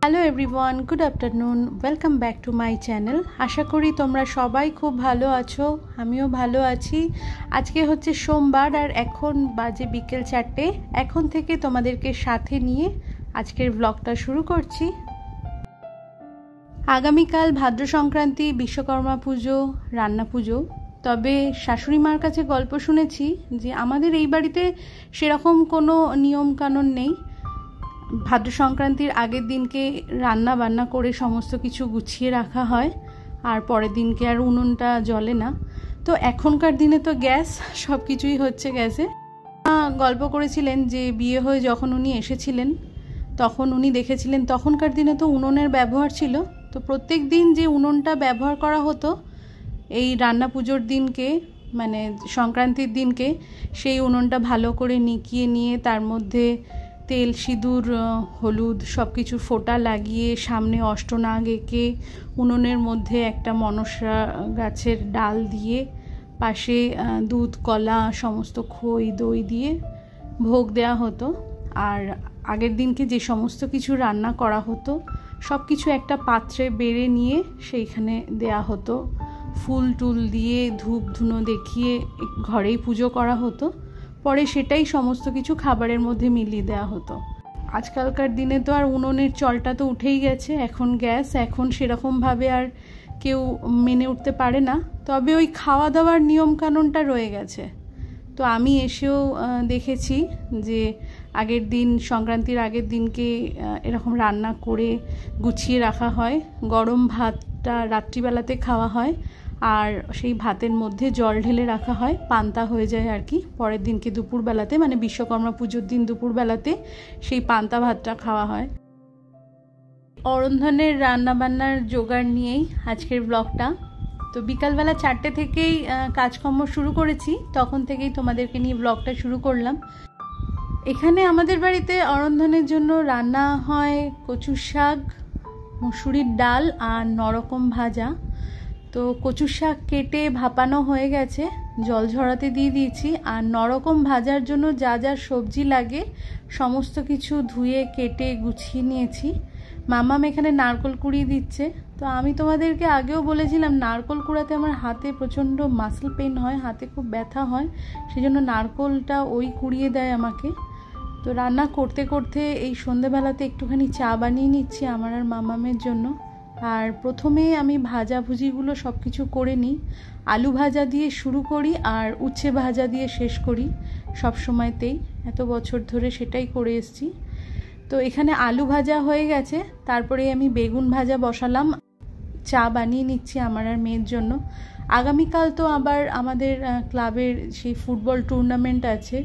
Hello everyone, good afternoon, welcome back to my channel. আশা করি তোমরা সবাই খুব ভালো আছো, আমিও ভালো আছি। আজকে হচ্ছে সোমবার আর এখন বাজে বিকেল 4টে। এখন থেকে তোমাদেরকে সাথে নিয়ে আজকের ব্লগটা শুরু করছি। আগামীকাল ভাদ্র সংক্রান্তি, বিশ্বকর্মা পুজো, রান্না পুজো। তবে শাশুড়ি মার কাছে গল্প শুনেছি যে আমাদের এই বাড়িতে সেরকম কোনো নিয়মকানুন নেই। ভাদ্র সংক্রান্তির আগের দিনকে রান্না বান্না করে সমস্ত কিছু গুছিয়ে রাখা হয়, আর পরের দিনকে আর উনুনটা জ্বলে না। তো এখনকার দিনে তো গ্যাস, সব কিছুই হচ্ছে গ্যাসে। গল্প করেছিলেন যে বিয়ে হয়ে যখন উনি এসেছিলেন তখন উনি দেখেছিলেন তখনকার দিনে তো উনুনের ব্যবহার ছিল। তো প্রত্যেক দিন যে উনুনটা ব্যবহার করা হতো এই রান্না পুজোর দিনকে, মানে সংক্রান্তির দিনকে, সেই উনুনটা ভালো করে নিকিয়ে নিয়ে তার মধ্যে তেল, সিঁদুর, হলুদ সব কিছু ফোঁটা লাগিয়ে সামনে অষ্টনাগ এঁকে উনুনের মধ্যে একটা মনসা গাছের ডাল দিয়ে পাশে দুধ, কলা, সমস্ত খই, দই দিয়ে ভোগ দেওয়া হতো। আর আগের দিনকে যে সমস্ত কিছু রান্না করা হতো সব কিছু একটা পাত্রে বেড়ে নিয়ে সেইখানে দেয়া হতো। ফুল টুল দিয়ে ধূপ ধুনো দেখিয়ে ঘরেই পুজো করা হতো। পরে সেটাই সমস্ত কিছু খাবারের মধ্যে মিলিয়ে দেওয়া হতো। আজকালকার দিনে তো আর উনুনের চলটা তো উঠেই গেছে, এখন গ্যাস। এখন সেরকমভাবে আর কেউ মেনে উঠতে পারে না, তবে ওই খাওয়া দাওয়ার নিয়মকানুনটা রয়ে গেছে। তো আমি এসেও দেখেছি যে আগের দিন, সংক্রান্তির আগের দিনকে এরকম রান্না করে গুছিয়ে রাখা হয়। গরম ভাতটা রাত্রিবেলাতে খাওয়া হয়, আর সেই ভাতের মধ্যে জল ঢেলে রাখা হয়, পান্তা হয়ে যায় আর কি। পরের দিনকে দুপুরবেলাতে, মানে বিশ্বকর্মা পুজোর দিন দুপুরবেলাতে সেই পান্তা ভাতটা খাওয়া হয়। অরন্ধনের রান্নাবান্নার জোগাড় নিয়েই আজকের ব্লগটা। তো বিকালবেলা 4টে থেকেই কাজকর্ম শুরু করেছি, তখন থেকেই তোমাদেরকে নিয়ে ব্লগটা শুরু করলাম। এখানে আমাদের বাড়িতে অরন্ধনের জন্য রান্না হয় কচুর শাক, মুসুরির ডাল আর নরকম ভাজা। তো কচুর শাক কেটে ভাপানো হয়ে গেছে, জল ঝরাতে দিয়ে দিয়েছি। আর নরকম ভাজার জন্য যা যা সবজি লাগে সমস্ত কিছু ধুয়ে কেটে গুছিয়ে নিয়েছি। মামাম এখানে নারকোল কুড়িয়ে দিচ্ছে। তো আমি তোমাদেরকে আগেও বলেছিলাম নারকোল কুড়াতে আমার হাতে প্রচণ্ড মাসল পেন হয়, হাতে খুব ব্যথা হয়, সেই জন্য নারকোলটা ওই কুড়িয়ে দেয় আমাকে। তো রান্না করতে করতে এই সন্ধেবেলাতে একটুখানি চা বানিয়ে নিচ্ছি আমার আর মামামের জন্য। আর প্রথমে আমি ভাজাভুজিগুলো সব কিছু করে নিই। আলু ভাজা দিয়ে শুরু করি আর উচ্ছে ভাজা দিয়ে শেষ করি সব সময়তেই, এত বছর ধরে সেটাই করে এসেছি। তো এখানে আলু ভাজা হয়ে গেছে, তারপরে আমি বেগুন ভাজা বসালাম। চা বানিয়ে নিচ্ছি আমার আর মেয়ের জন্য। আগামীকাল তো আবার আমাদের ক্লাবের সেই ফুটবল টুর্নামেন্ট আছে।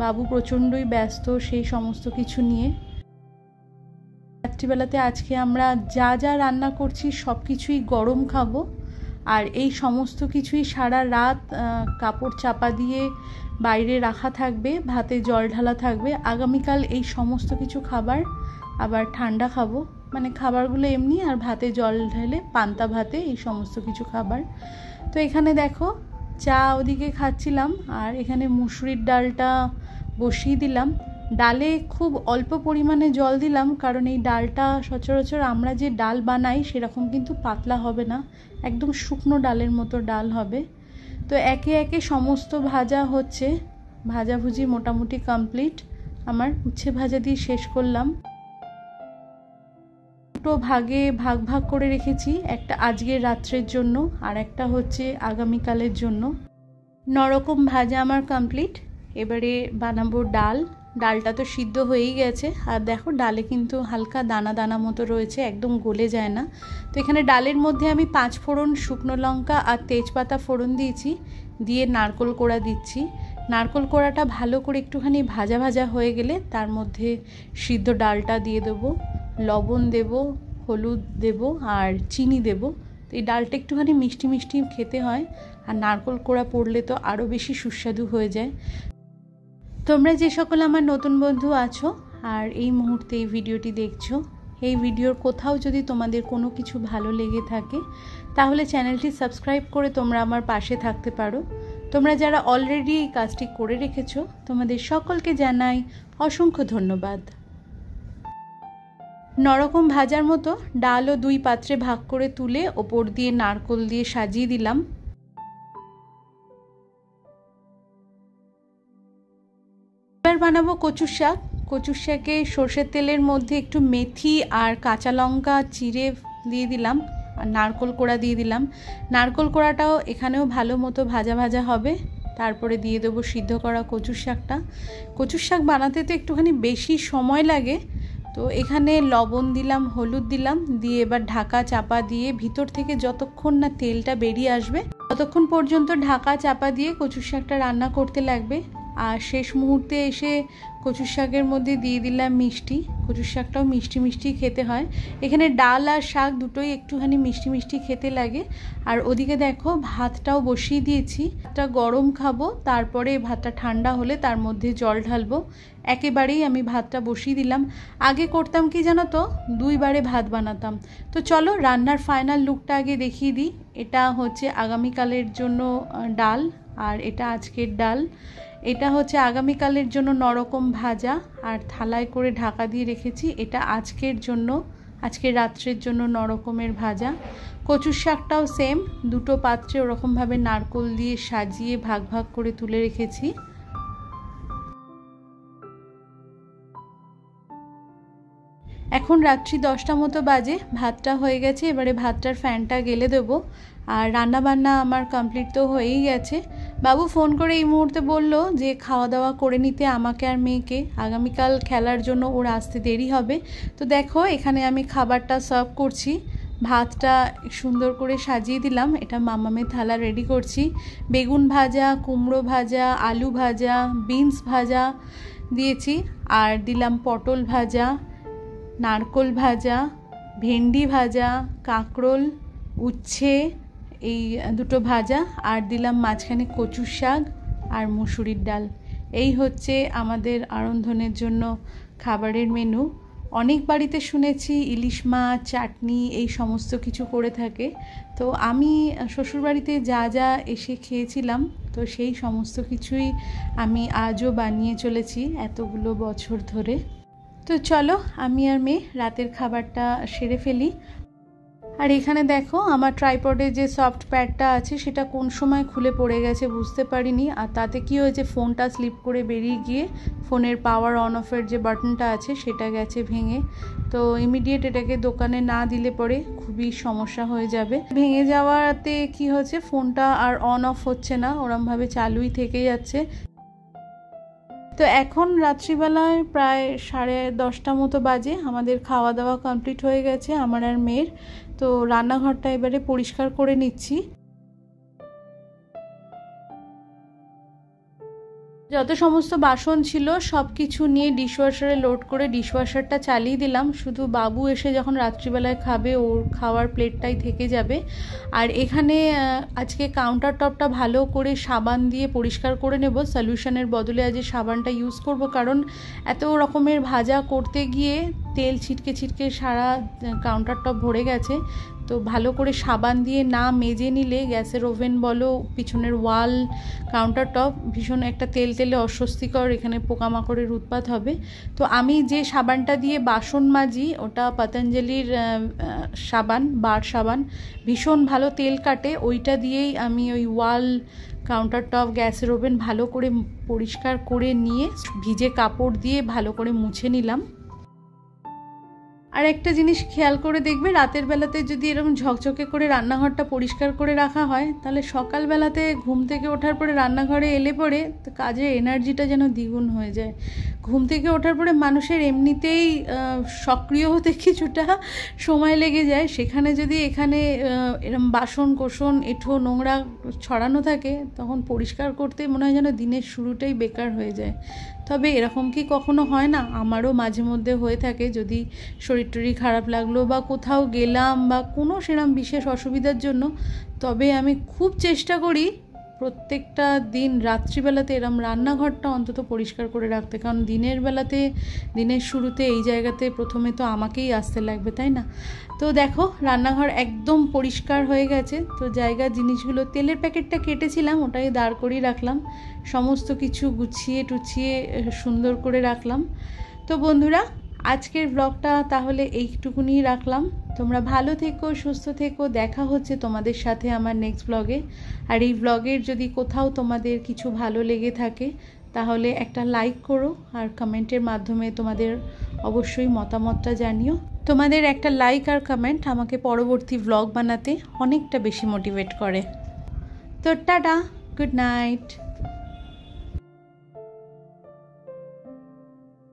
বাবু প্রচণ্ডই ব্যস্ত সেই সমস্ত কিছু নিয়ে। রাত্রিবেলাতে আজকে আমরা যা যা রান্না করছি সব কিছুই গরম খাবো, আর এই সমস্ত কিছুই সারা রাত কাপড় চাপা দিয়ে বাইরে রাখা থাকবে, ভাতে জল ঢালা থাকবে। আগামীকাল এই সমস্ত কিছু খাবার আবার ঠান্ডা খাবো, মানে খাবারগুলো এমনি, আর ভাতে জল ঢেলে পান্তা ভাতে এই সমস্ত কিছু খাবার। তো এখানে দেখো চা ওদিকে খাচ্ছিলাম, আর এখানে মুসুরির ডালটা বসিয়ে দিলাম। ডালে খুব অল্প পরিমাণে জল দিলাম, কারণ এই ডালটা সচরাচর আমরা যে ডাল বানাই সেরকম কিন্তু পাতলা হবে না, একদম শুকনো ডালের মতো ডাল হবে। তো একে একে সমস্ত ভাজা হচ্ছে, ভাজাভুজি মোটামুটি কমপ্লিট। আমার উচ্ছে ভাজা দিয়ে শেষ করলাম। দুটো ভাগে ভাগ ভাগ করে রেখেছি, একটা আজকের রাত্রের জন্য আর একটা হচ্ছে আগামীকালের জন্য। নরকম ভাজা আমার কমপ্লিট। এবারে বানাবো ডাল। ডালটা তো সিদ্ধ হয়েই গেছে, আর দেখো ডালে কিন্তু হালকা দানা দানা মতো রয়েছে, একদম গলে যায় না। তো এখানে ডালের মধ্যে আমি 5 ফোড়ন, শুকনো লঙ্কা আর তেজপাতা ফোড়ন দিয়েছি, দিয়ে নারকোল কোড়া দিচ্ছি। নারকোল কোড়াটা ভালো করে একটুখানি ভাজা ভাজা হয়ে গেলে তার মধ্যে সিদ্ধ ডালটা দিয়ে দেবো, লবণ দেবো, হলুদ দেবো আর চিনি দেবো। তো এই ডালটা একটুখানি মিষ্টি মিষ্টি খেতে হয়, আর নারকোল কোড়া পড়লে তো আরও বেশি সুস্বাদু হয়ে যায়। তোমরা যে সকল আমার নতুন বন্ধু আছো আর এই মুহূর্তে এই ভিডিওটি দেখছো, এই ভিডিওর কোথাও যদি তোমাদের কোনো কিছু ভালো লেগে থাকে তাহলে চ্যানেলটি সাবস্ক্রাইব করে তোমরা আমার পাশে থাকতে পারো। তোমরা যারা অলরেডি এই কাজটি করে রেখেছো তোমাদের সকলকে জানাই অসংখ্য ধন্যবাদ। নরকম ভাজার মতো ডালও 2 পাত্রে ভাগ করে তুলে ওপর দিয়ে নারকোল দিয়ে সাজিয়ে দিলাম। এবার বানাবো কচুর শাক। কচুর শাকে সর্ষের তেলের মধ্যে একটু মেথি আর কাঁচা লঙ্কা চিড়ে দিয়ে দিলাম, আর নারকোল কোড়া দিয়ে দিলাম। নারকোল কোড়াটাও এখানেও ভালো মতো ভাজা ভাজা হবে। তারপরে দিয়ে দেবো সিদ্ধ করা কচুর শাকটা। কচুর শাক বানাতে তো একটুখানি বেশি সময় লাগে, তো এখানে লবণ দিলাম, হলুদ দিলাম, দিয়ে এবার ঢাকা চাপা দিয়ে ভিতর থেকে যতক্ষণ না তেলটা বেরিয়ে আসবে ততক্ষণ পর্যন্ত ঢাকা চাপা দিয়ে কচুর শাকটা রান্না করতে লাগবে। আর শেষ মুহূর্তে এসে কচুর শাকের মধ্যে দিয়ে দিলাম মিষ্টি। কচুর শাকটাও মিষ্টি মিষ্টি খেতে হয়, এখানে ডাল আর শাক দুটোই একটুখানি মিষ্টি মিষ্টি খেতে লাগে। আর ওদিকে দেখো ভাতটাও বসিয়ে দিয়েছি, ভাতটা গরম খাবো, তারপরে ভাতটা ঠান্ডা হলে তার মধ্যে জল ঢালবো। একেবারেই আমি ভাতটা বসিয়ে দিলাম। আগে করতাম কি জানো তো, 2 বারে ভাত বানাতাম। তো চলো রান্নার ফাইনাল লুকটা আগে দেখিয়ে দিই। এটা হচ্ছে আগামীকালের জন্য ডাল, আর এটা আজকের ডাল। এটা হচ্ছে আগামীকালের জন্য নরকম ভাজা, আর থালায় করে ঢাকা দিয়ে রেখেছি। এটা আজকের জন্য, আজকের রাত্রের জন্য নরকমের ভাজা। কচুর শাকটাও সেম, 2টো পাত্রে ওরকমভাবে নারকোল দিয়ে সাজিয়ে ভাগ ভাগ করে তুলে রেখেছি। এখন রাত্রি 10টা মতো বাজে, ভাতটা হয়ে গেছে। এবারে ভাতটার ফ্যানটা গেলে দেবো। আর রান্না বান্না আমার কমপ্লিট তো হয়েই গেছে। বাবু ফোন করে এই মুহূর্তে বলল যে খাওয়া দাওয়া করে নিতে আমাকে আর মেয়েকে, আগামীকাল খেলার জন্য ওর আসতে দেরি হবে। তো দেখো এখানে আমি খাবারটা সার্ভ করছি। ভাতটা সুন্দর করে সাজিয়ে দিলাম, এটা মামামের থালা রেডি করছি। বেগুন ভাজা, কুমড়ো ভাজা, আলু ভাজা, বিনস ভাজা দিয়েছি, আর দিলাম পটল ভাজা, নারকোল ভাজা, ভেন্ডি ভাজা, কাঁকরোল, উচ্ছে, এই 2টো ভাজা, আর দিলাম মাঝখানে কচুর শাক আর মুসুরির ডাল। এই হচ্ছে আমাদের আরন্ধনের জন্য খাবারের মেনু। অনেক বাড়িতে শুনেছি ইলিশ মাছ, চাটনি এই সমস্ত কিছু করে থাকে। তো আমি শ্বশুরবাড়িতে যা যা এসে খেয়েছিলাম, তো সেই সমস্ত কিছুই আমি আজও বানিয়ে চলেছি এতগুলো বছর ধরে। তো চলো আমি আর মেয়ে রাতের খাবারটা সেরে ফেলি। আর এখানে দেখো আমার ট্রাইপডে যে সফট প্যাডটা আছে সেটা কোন সময় খুলে পড়ে গেছে বুঝতে পারিনি, আর তাতে কি হয়েছে ফোনটা স্লিপ করে বেরিয়ে গিয়ে ফোনের পাওয়ার অন অফের যে বাটনটা আছে সেটা গেছে ভেঙে। তো ইমিডিয়েট এটাকে দোকানে না দিলে পরে খুবই সমস্যা হয়ে যাবে। ভেঙে যাওয়াতে কি হচ্ছে ফোনটা আর অন অফ হচ্ছে না, ওরমভাবে চালুই থেকে যাচ্ছে। তো এখন রাত্রিবেলায় প্রায় 10:30 মতো বাজে, আমাদের খাওয়া দাওয়া কমপ্লিট হয়ে গেছে আমার আর মেয়ের। তো রান্নাঘরটা এবারে পরিষ্কার করে নিচ্ছি। যত সমস্ত বাসন ছিল সব কিছু নিয়ে ডিশওয়াশারে লোড করে ডিশওয়াশারটা চালিয়ে দিলাম। শুধু বাবু এসে যখন রাত্রিবেলায় খাবে ওর খাওয়ার প্লেটটাই থেকে যাবে। আর এখানে আজকে কাউন্টার টপটা ভালো করে সাবান দিয়ে পরিষ্কার করে নেব। সলিউশনের বদলে আজ সাবানটা ইউজ করব, কারণ এত রকমের ভাজা করতে গিয়ে তেল ছিটকে ছিটকে সারা কাউন্টার টপ ভরে গেছে। তো ভালো করে সাবান দিয়ে না মেজে নিলে গ্যাসের ওভেন বলো, পিছনের ওয়াল, কাউন্টার টপ ভীষণ একটা তেল তেলে অস্বস্তিকর, এখানে পোকামাকড়ের উৎপাত হবে। তো আমি যে সাবানটা দিয়ে বাসন মাজি ওটা পতঞ্জলির সাবান, বার সাবান, ভীষণ ভালো তেল কাটে। ওইটা দিয়েই আমি ওই ওয়াল, কাউন্টার টপ, গ্যাসের ওভেন ভালো করে পরিষ্কার করে নিয়ে ভিজে কাপড় দিয়ে ভালো করে মুছে নিলাম। আর একটা জিনিস খেয়াল করে দেখবে, রাতের বেলাতে যদি এরকম ঝকঝকে করে রান্নাঘরটা পরিষ্কার করে রাখা হয় তাহলে সকালবেলাতে ঘুম থেকে ওঠার পরে রান্নাঘরে এলে পরে কাজের এনার্জিটা যেন দ্বিগুণ হয়ে যায়। ঘুম থেকে ওঠার পরে মানুষের এমনিতেই সক্রিয় হতে কিছুটা সময় লেগে যায়, সেখানে যদি এখানে এরকম বাসন কোসন এঁঠো নোংরা ছড়ানো থাকে তখন পরিষ্কার করতে মনে হয় যেন দিনের শুরুটাই বেকার হয়ে যায়। তবে এরকম কি কখনো হয় না? আমারও মাঝে মধ্যে হয়ে থাকে, যদি শরীর টরীর খারাপ লাগলো বা কোথাও গেলাম বা কোনো সেরকম বিশেষ অসুবিধার জন্য, তবে আমি খুব চেষ্টা করি প্রত্যেকটা দিন রাত্রিবেলাতে এরম রান্নাঘরটা অন্তত পরিষ্কার করে রাখতে, কারণ দিনের বেলাতে, দিনের শুরুতে এই জায়গাতে প্রথমে তো আমাকেই আসতে লাগবে, তাই না? তো দেখো রান্নাঘর একদম পরিষ্কার হয়ে গেছে। তো জায়গার জিনিসগুলো, তেলের প্যাকেটটা কেটেছিলাম ওটাই দাঁড় করিয়ে রাখলাম, সমস্ত কিছু গুছিয়ে টুছিয়ে সুন্দর করে রাখলাম। তো বন্ধুরা আজকের ব্লগটা তাহলে এইটুকুনি রাখলাম। তোমরা ভালো থেকো, সুস্থ থেকো। দেখা হচ্ছে তোমাদের সাথে আমার নেক্সট ব্লগে। আর এই ব্লগের যদি কোথাও তোমাদের কিছু ভালো লেগে থাকে তাহলে একটা লাইক করো, আর কমেন্টের মাধ্যমে তোমাদের অবশ্যই মতামতটা জানিও। তোমাদের একটা লাইক আর কমেন্ট আমাকে পরবর্তী ব্লগ বানাতে অনেকটা বেশি মোটিভেট করে। তো টাটা, গুড নাইট।